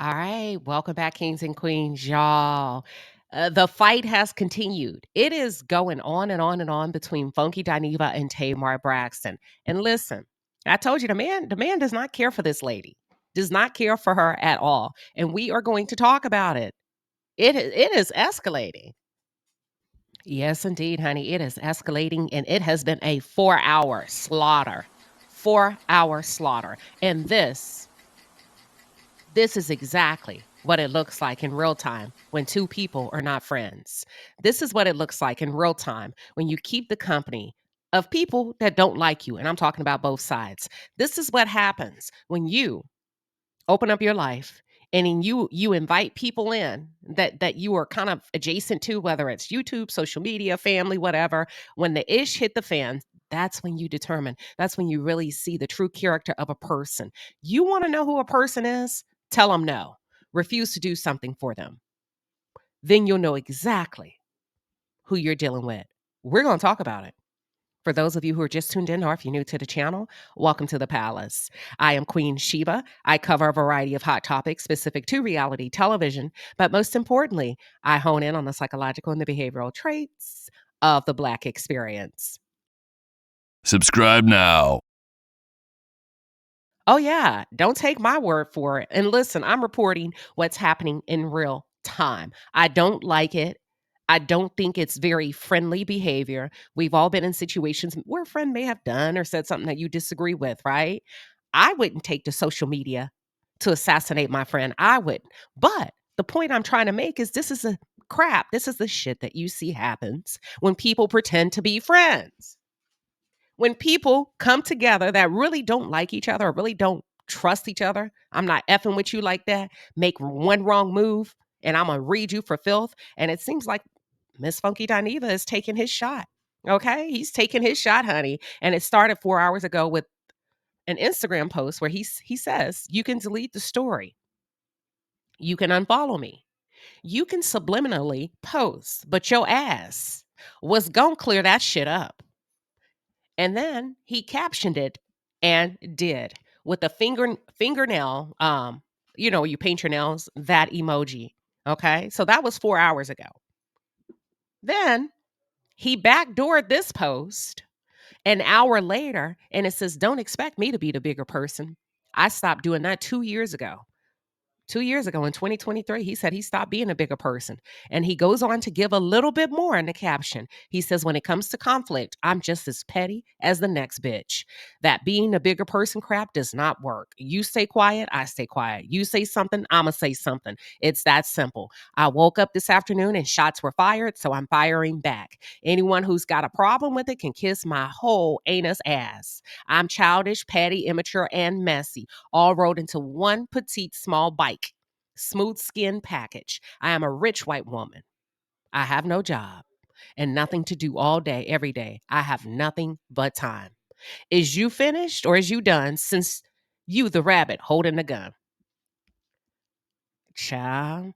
All right, welcome back, kings and queens, y'all. The fight has continued. It is going on and on and on between Funky Dineva and Tamar Braxton. And listen, I told you the man does not care for this lady, does not care for her at all. And we are going to talk about it. It is escalating. Yes, indeed, honey. It is escalating, and it has been a 4 hour slaughter. 4 hour slaughter. And this is exactly what it looks like in real time when two people are not friends. This is what it looks like in real time when you keep the company of people that don't like you. And I'm talking about both sides. This is what happens when you open up your life and then you invite people in that you are kind of adjacent to, whether it's YouTube, social media, family, whatever. When the ish hit the fan, that's when you determine, that's when you really see the true character of a person. You want to know who a person is? Tell them no. Refuse to do something for them. Then you'll know exactly who you're dealing with. We're going to talk about it. For those of you who are just tuned in, or if you're new to the channel, welcome to the palace. I am Queen Sheba. I cover a variety of hot topics specific to reality television, but most importantly, I hone in on the psychological and the behavioral traits of the Black experience. Subscribe now. Oh, yeah. Don't take my word for it. And listen, I'm reporting what's happening in real time. I don't like it. I don't think it's very friendly behavior. We've all been in situations where a friend may have done or said something that you disagree with, right? I wouldn't take to social media to assassinate my friend. I wouldn't. But the point I'm trying to make is this is a crap. This is the shit that you see happens when people pretend to be friends. When people come together that really don't like each other or really don't trust each other, I'm not effing with you like that, make one wrong move and I'm gonna read you for filth. And it seems like Miss Funky Dineva is taking his shot. Okay. He's taking his shot, honey. And it started 4 hours ago with an Instagram post where he says, you can delete the story. You can unfollow me. You can subliminally post, but your ass was gonna clear that shit up. And then he captioned it and did with the fingernail, you paint your nails, that emoji. Okay. So that was 4 hours ago. Then he backdoored this post an hour later and it says, don't expect me to be the bigger person. I stopped doing that 2 years ago. 2 years ago in 2023, he said he stopped being a bigger person. And he goes on to give a little bit more in the caption. He says, when it comes to conflict, I'm just as petty as the next bitch. That being a bigger person crap does not work. You stay quiet, I stay quiet. You say something, I'ma say something. It's that simple. I woke up this afternoon and shots were fired, so I'm firing back. Anyone who's got a problem with it can kiss my whole anus ass. I'm childish, petty, immature, and messy, all rolled into one petite small bite. Smooth skin package. I am a rich white woman. I have no job and nothing to do all day, every day. I have nothing but time. Is you finished or is you done since you, the rabbit, holding the gun? Child,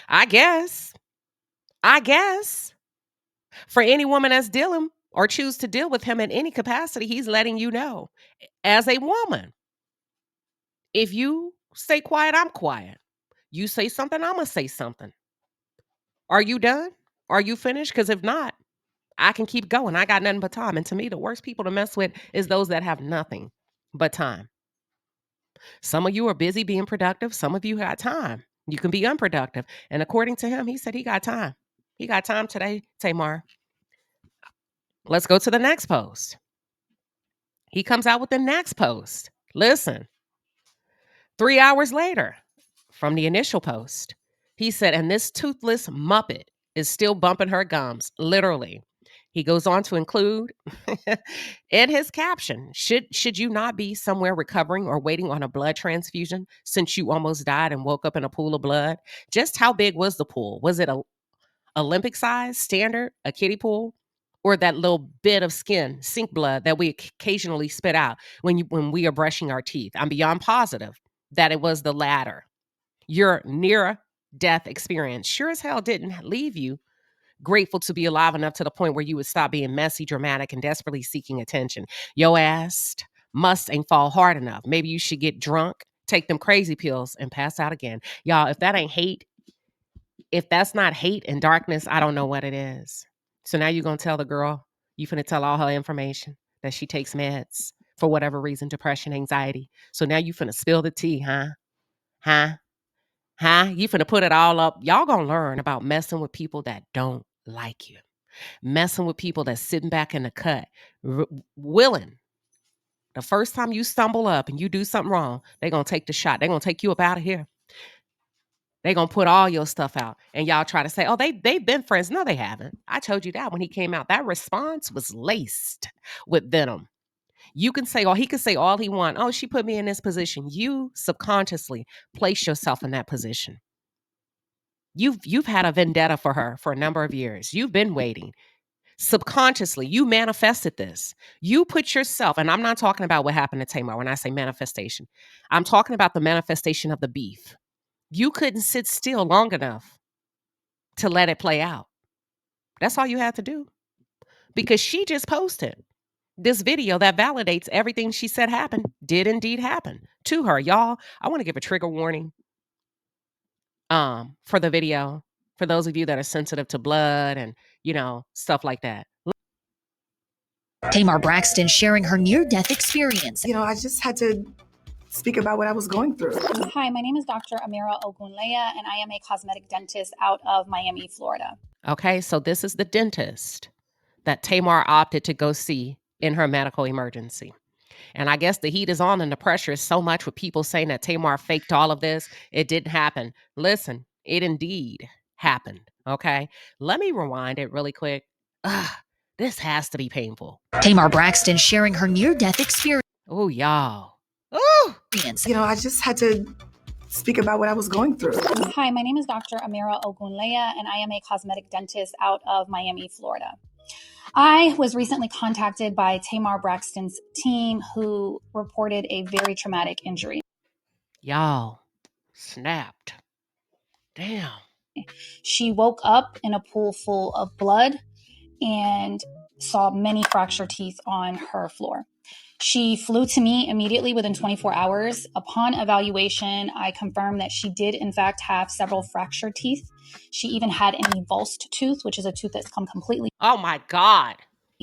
I guess. I guess. For any woman that's dealing or choose to deal with him in any capacity, he's letting you know. As a woman, if you stay quiet, I'm quiet. You say something, I'm going to say something. Are you done? Are you finished? Because if not, I can keep going. I got nothing but time. And to me, the worst people to mess with is those that have nothing but time. Some of you are busy being productive. Some of you got time. You can be unproductive. And according to him, he said he got time. He got time today, Tamar. Let's go to the next post. He comes out with the next post. Listen, 3 hours later from the initial post, he said, and this toothless Muppet is still bumping her gums, literally. He goes on to include in his caption, should you not be somewhere recovering or waiting on a blood transfusion since you almost died and woke up in a pool of blood? Just how big was the pool? Was it a Olympic size, standard, a kiddie pool, or that little bit of skin, sink blood that we occasionally spit out when we are brushing our teeth? I'm beyond positive that it was the latter. Your near death experience sure as hell didn't leave you grateful to be alive enough to the point where you would stop being messy, dramatic, and desperately seeking attention. Your ass must ain't fall hard enough. Maybe you should get drunk, take them crazy pills, and pass out again. Y'all, if that ain't hate, if that's not hate and darkness, I don't know what it is. So now you're going to tell the girl, you finna tell all her information that she takes meds for whatever reason, depression, anxiety. So now you finna spill the tea, huh? Huh? Huh? You finna put it all up. Y'all gonna learn about messing with people that don't like you. Messing with people that's sitting back in the cut, willing. The first time you stumble up and you do something wrong, they're gonna take the shot. They're gonna take you up out of here. They're gonna put all your stuff out. And y'all try to say, oh, they've been friends. No, they haven't. I told you that when he came out. That response was laced with venom. You can say, or he can say all he wants. Oh, she put me in this position. You subconsciously place yourself in that position. You've had a vendetta for her for a number of years. You've been waiting. Subconsciously, you manifested this. You put yourself, and I'm not talking about what happened to Tamar when I say manifestation. I'm talking about the manifestation of the beef. You couldn't sit still long enough to let it play out. That's all you had to do. Because she just posted this video that validates everything she said happened did indeed happen to her. Y'all, I want to give a trigger warning for the video for those of you that are sensitive to blood and, stuff like that. Tamar Braxton sharing her near-death experience. I just had to speak about what I was going through. Hi, my name is Dr. Amira Ogunleya, and I am a cosmetic dentist out of Miami, Florida. Okay, so this is the dentist that Tamar opted to go see in her medical emergency. And I guess the heat is on and the pressure is so much with people saying that Tamar faked all of this. It didn't happen. Listen, it indeed happened. Okay, let me rewind it really quick. This has to be painful. Tamar Braxton sharing her near-death experience. Oh, y'all. Oh, I just had to speak about what I was going through. Hi, my name is Dr. Amira Ogunleya, and I am a cosmetic dentist out of Miami, Florida. I was recently contacted by Tamar Braxton's team, who reported a very traumatic injury. Y'all, snapped. Damn. She woke up in a pool full of blood and saw many fractured teeth on her floor. She flew to me immediately within 24 hours. Upon evaluation, I confirmed that she did, in fact, have several fractured teeth. She even had an avulsed tooth, which is a tooth that's come completely Oh, my God.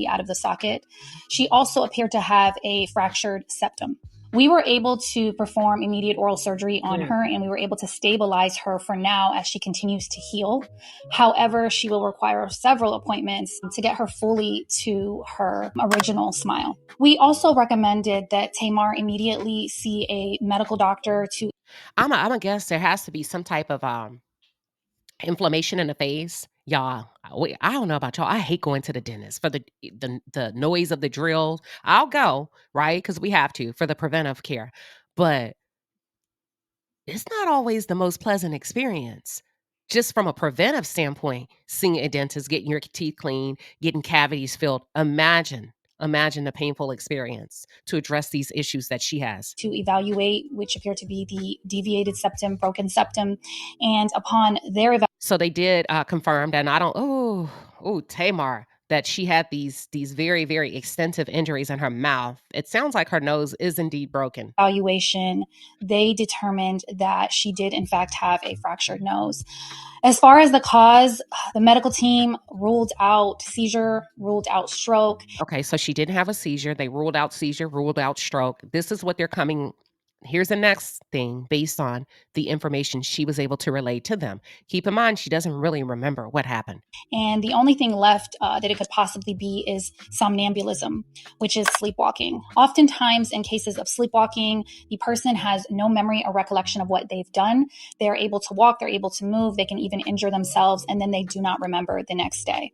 out of the socket. She also appeared to have a fractured septum. We were able to perform immediate oral surgery on her, and we were able to stabilize her for now as she continues to heal. However, she will require several appointments to get her fully to her original smile. We also recommended that Tamar immediately see a medical doctor to. I'm a guess there has to be some type of inflammation in the face. Y'all, I don't know about y'all. I hate going to the dentist for the noise of the drill. I'll go, right? Because we have to for the preventive care. But it's not always the most pleasant experience. Just from a preventive standpoint, seeing a dentist, getting your teeth clean, getting cavities filled. Imagine the painful experience to address these issues that she has. To evaluate, which appear to be the deviated septum, broken septum, and upon their evaluation. So they did confirm that Tamar, that she had these very, very extensive injuries in her mouth. It sounds like her nose is indeed broken. Evaluation, they determined that she did in fact have a fractured nose. As far as the cause, the medical team ruled out seizure, ruled out stroke. Okay, so she didn't have a seizure. They ruled out seizure, ruled out stroke. This is what they're coming. Here's the next thing based on the information she was able to relay to them. Keep in mind, she doesn't really remember what happened. And the only thing left that it could possibly be is somnambulism, which is sleepwalking. Oftentimes, in cases of sleepwalking, the person has no memory or recollection of what they've done. They're able to walk, they're able to move, they can even injure themselves, and then they do not remember the next day.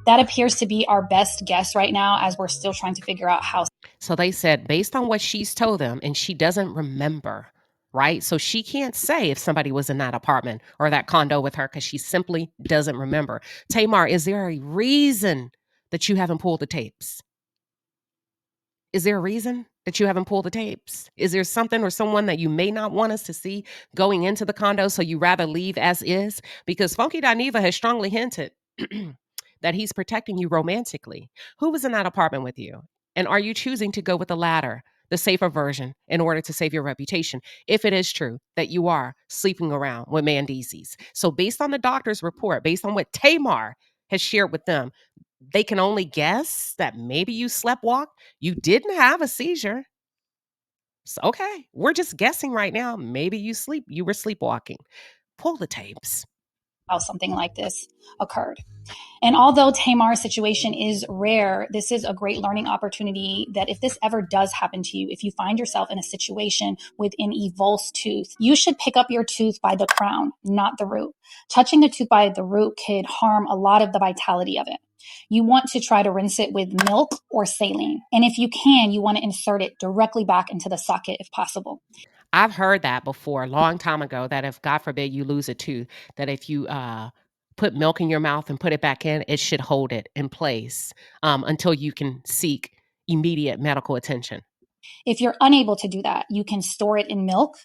That appears to be our best guess right now, as we're still trying to figure out how. So they said, based on what she's told them, and she doesn't remember, right? So she can't say if somebody was in that apartment or that condo with her because she simply doesn't remember. Tamar, is there a reason that you haven't pulled the tapes? Is there a reason that you haven't pulled the tapes? Is there something or someone that you may not want us to see going into the condo, so you rather leave as is? Because Funky Dineva has strongly hinted that he's protecting you romantically. Who was in that apartment with you? And are you choosing to go with the latter, the safer version in order to save your reputation if it is true that you are sleeping around with Mandeezies. So based on the doctor's report, based on what Tamar has shared with them, they can only guess that maybe you sleptwalked. You didn't have a seizure. So, okay, we're just guessing right now. Maybe you were sleepwalking. Pull the tapes. How something like this occurred. And although Tamar's situation is rare, this is a great learning opportunity that if this ever does happen to you, if you find yourself in a situation with an evulsed tooth, you should pick up your tooth by the crown, not the root. Touching the tooth by the root could harm a lot of the vitality of it. You want to try to rinse it with milk or saline. And if you can, you want to insert it directly back into the socket if possible. I've heard that before a long time ago, that if, God forbid, you lose a tooth, that if you put milk in your mouth and put it back in, it should hold it in place until you can seek immediate medical attention. If you're unable to do that, you can store it in milk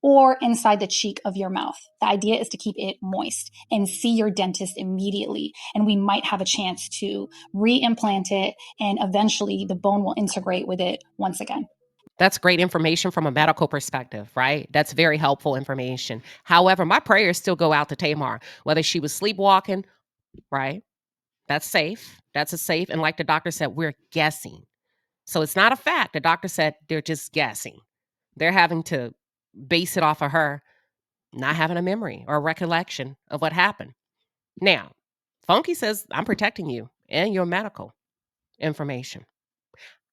or inside the cheek of your mouth. The idea is to keep it moist and see your dentist immediately. And we might have a chance to re-implant it, and eventually the bone will integrate with it once again. That's great information from a medical perspective, right? That's very helpful information. However, my prayers still go out to Tamar, whether she was sleepwalking, right? That's safe. That's a safe. And like the doctor said, we're guessing. So it's not a fact. The doctor said they're just guessing. They're having to base it off of her not having a memory or a recollection of what happened. Now, Funky says, I'm protecting you and your medical information.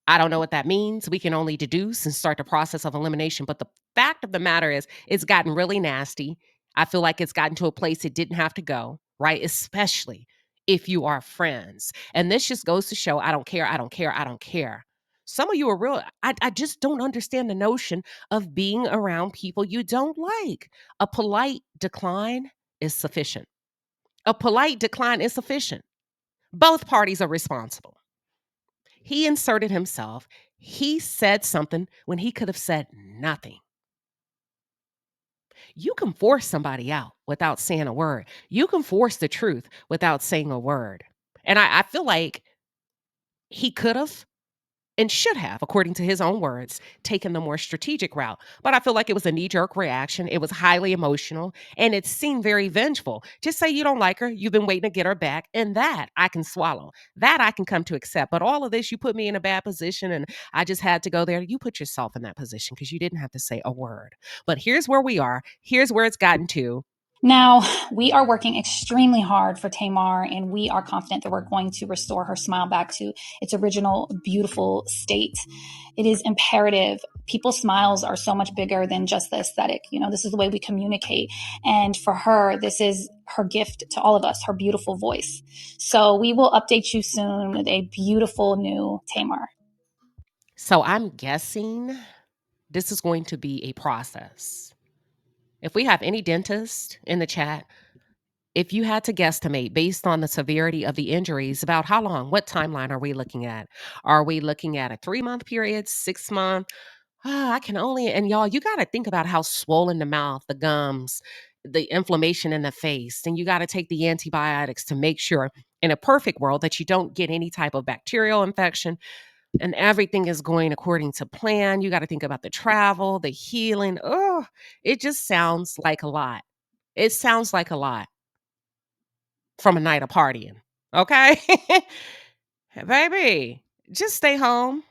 I don't know what that means. We can only deduce and start the process of elimination. But the fact of the matter is, it's gotten really nasty. I feel like it's gotten to a place it didn't have to go, right? Especially if you are friends. And this just goes to show I don't care, I don't care, I don't care. Some of you are real. I just don't understand the notion of being around people you don't like. A polite decline is sufficient. A polite decline is sufficient. Both parties are responsible. He inserted himself. He said something when he could have said nothing. You can force somebody out without saying a word. You can force the truth without saying a word. And I feel like he could have and should have, according to his own words, taken the more strategic route. But I feel like it was a knee-jerk reaction. It was highly emotional, and it seemed very vengeful. Just say you don't like her. You've been waiting to get her back, and that I can swallow. That I can come to accept. But all of this, you put me in a bad position, and I just had to go there. You put yourself in that position because you didn't have to say a word. But here's where we are. Here's where it's gotten to. Now, we are working extremely hard for Tamar, and we are confident that we're going to restore her smile back to its original beautiful state. It is imperative. People's smiles are so much bigger than just the aesthetic. You know, this is the way we communicate. And for her, this is her gift to all of us, her beautiful voice. So we will update you soon with a beautiful new Tamar. So I'm guessing this is going to be a process. If we have any dentist in the chat, if you had to guesstimate based on the severity of the injuries, about how long, what timeline are we looking at? Are we looking at a 3-month period, 6-month? I can only, and y'all, you got to think about how swollen the mouth, the gums, the inflammation in the face, and you got to take the antibiotics to make sure in a perfect world that you don't get any type of bacterial infection and everything is going according to plan. You got to think about the travel, the healing. Oh, it just sounds like a lot. It sounds like a lot from a night of partying. Okay? Baby, just stay home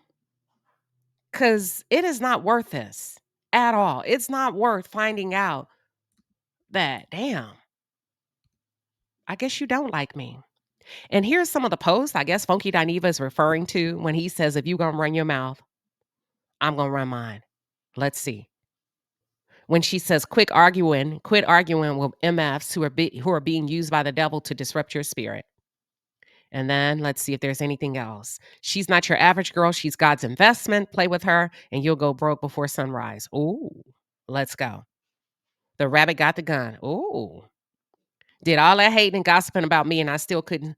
because it is not worth this at all. It's not worth finding out that, damn, I guess you don't like me. And here's some of the posts I guess Funky Dineva is referring to when he says, if you're going to run your mouth, I'm going to run mine. Let's see. When she says, quit arguing with MFs who are being used by the devil to disrupt your spirit. And then let's see if there's anything else. She's not your average girl. She's God's investment. Play with her and you'll go broke before sunrise. Ooh, let's go. The rabbit got the gun. Ooh. Did all that hating and gossiping about me and I still couldn't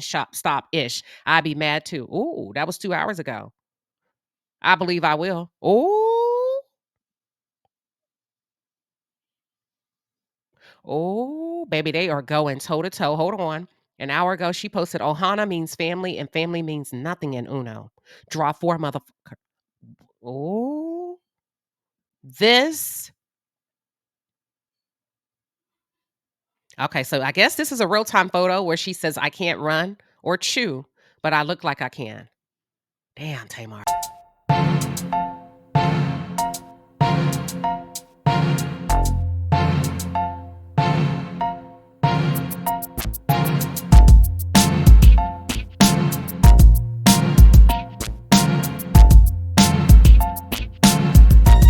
stop ish. I'd be mad too. Ooh, that was 2 hours ago. I believe I will. Ooh. Oh, baby, they are going toe to toe. Hold on. An hour ago, she posted, Ohana means family, and family means nothing in Uno. Draw 4, motherfucker. Oh, this. Okay, so I guess this is a real-time photo where she says, "I can't run or chew, but I look like I can." Damn, Tamar.